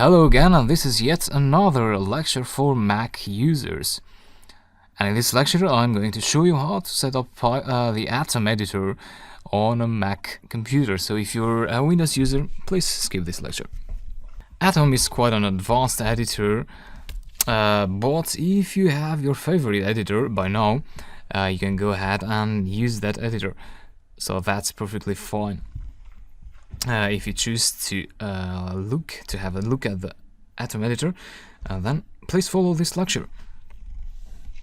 Hello again, and this is yet another lecture for Mac users. And in this lecture I'm going to show you how to set up the Atom editor on a Mac computer. So if you're a Windows user, please skip this lecture. Atom is quite an advanced editor, but if you have your favorite editor by now, you can go ahead and use that editor. So that's perfectly fine. If you choose to have a look at the Atom editor, then please follow this lecture.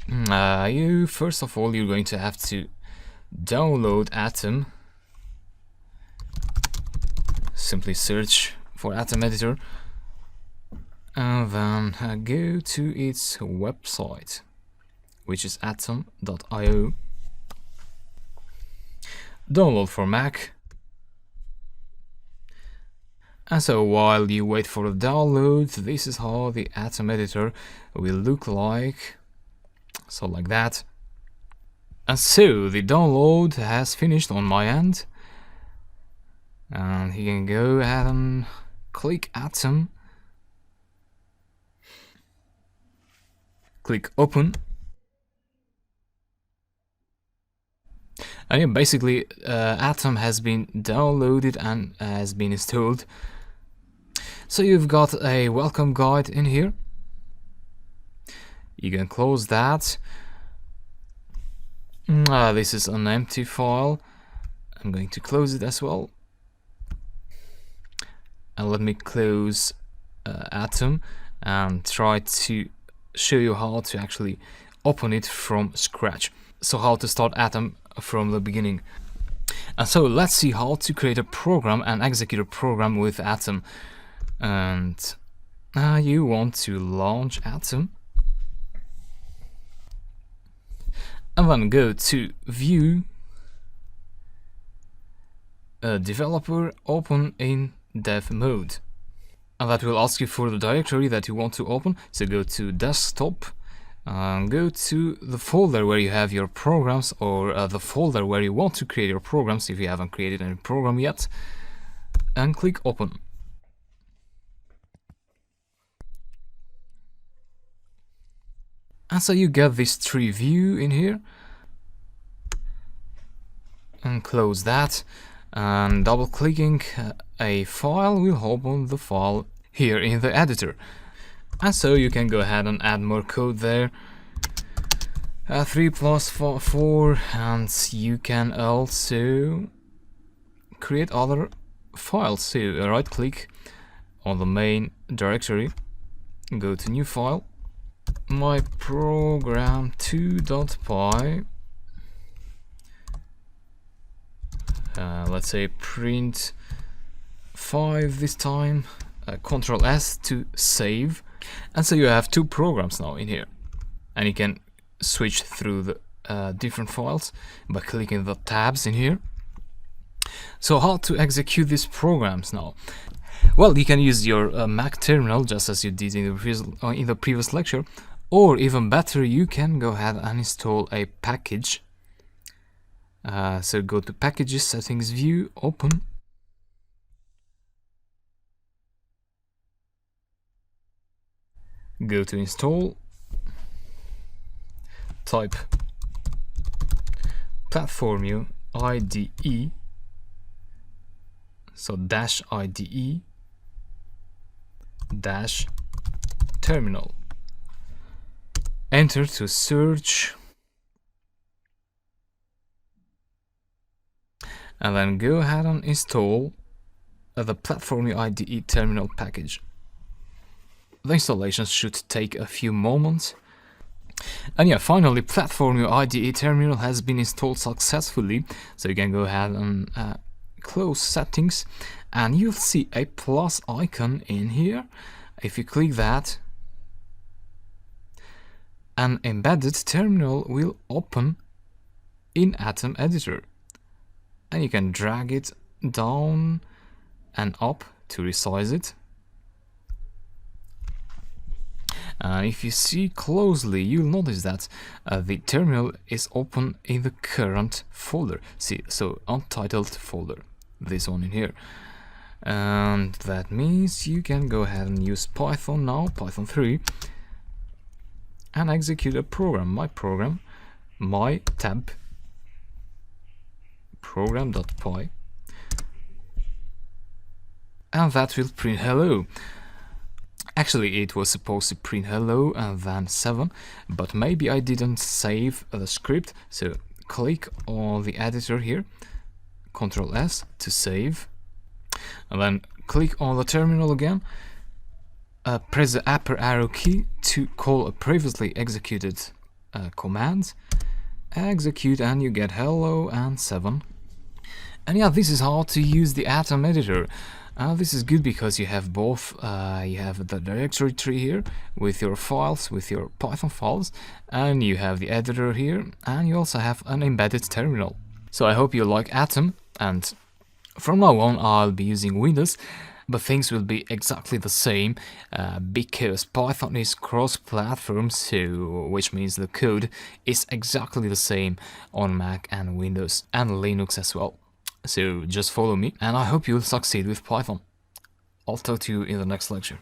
First of all, you're going to have to download Atom. Simply search for Atom editor and then go to its website, which is atom.io. Download for Mac. And so while you wait for the download, this is how the Atom editor will look like. So like that. And so the download has finished on my end. And you can go ahead and click Atom. Click Open. And yeah, basically Atom has been downloaded and has been installed. So you've got a welcome guide in here. You can close that. This is an empty file. I'm going to close it as well. And let me close Atom and try to show you how to actually open it from scratch. So how to start Atom from the beginning. And so let's see how to create a program and execute a program with Atom. And you want to launch Atom and then go to View, Developer, Open in Dev Mode, and that will ask you for the directory that you want to open. So go to Desktop, go to the folder where you have your programs, or the folder where you want to create your programs if you haven't created any program yet, and click Open. And so you get this tree view in here, and close that, and double clicking a file will open the file here in the editor. And so you can go ahead and add more code there, 3 plus 4, and you can also create other files. So right click on the main directory, go to new file, my program 2.py, let's say print 5 this time, Ctrl S to save. And so you have 2 programs now in here, and you can switch through the different files by clicking the tabs in here. So how to execute these programs now? Well, you can use your Mac terminal just as you did in the previous lecture, or even better, you can go ahead and install a package. So go to Packages, Settings, View, Open. Go to Install. Type Platformio IDE. So dash IDE dash terminal. Enter to search, and then go ahead and install the Platformio IDE terminal package. The installation should take a few moments. And yeah, finally Platformio IDE terminal has been installed successfully. So you can go ahead and close settings, and you'll see a plus icon in here. If you click that, an embedded terminal will open in Atom editor, and you can drag it down and up to resize it. If you see closely, you'll notice that the terminal is open in the current folder. See, so untitled folder, this one in here. and that means you can go ahead and use Python now, Python 3, and execute a program, my tab program.py, and that will print hello. Actually, it was supposed to print hello and then 7, but maybe I didn't save the script, so click on the editor here, Ctrl S to save, and then click on the terminal again, press the upper arrow key to call a previously executed command, execute, and you get hello and 7. And yeah, this is how to use the Atom editor. This is good because you have both, you have the directory tree here with your files, with your Python files, and you have the editor here, and you also have an embedded terminal. So I hope you like Atom, and from now on I'll be using Windows, but things will be exactly the same because Python is cross-platform, so which means the code is exactly the same on Mac and Windows and Linux as well. So just follow me, and I hope you'll succeed with Python. I'll talk to you in the next lecture.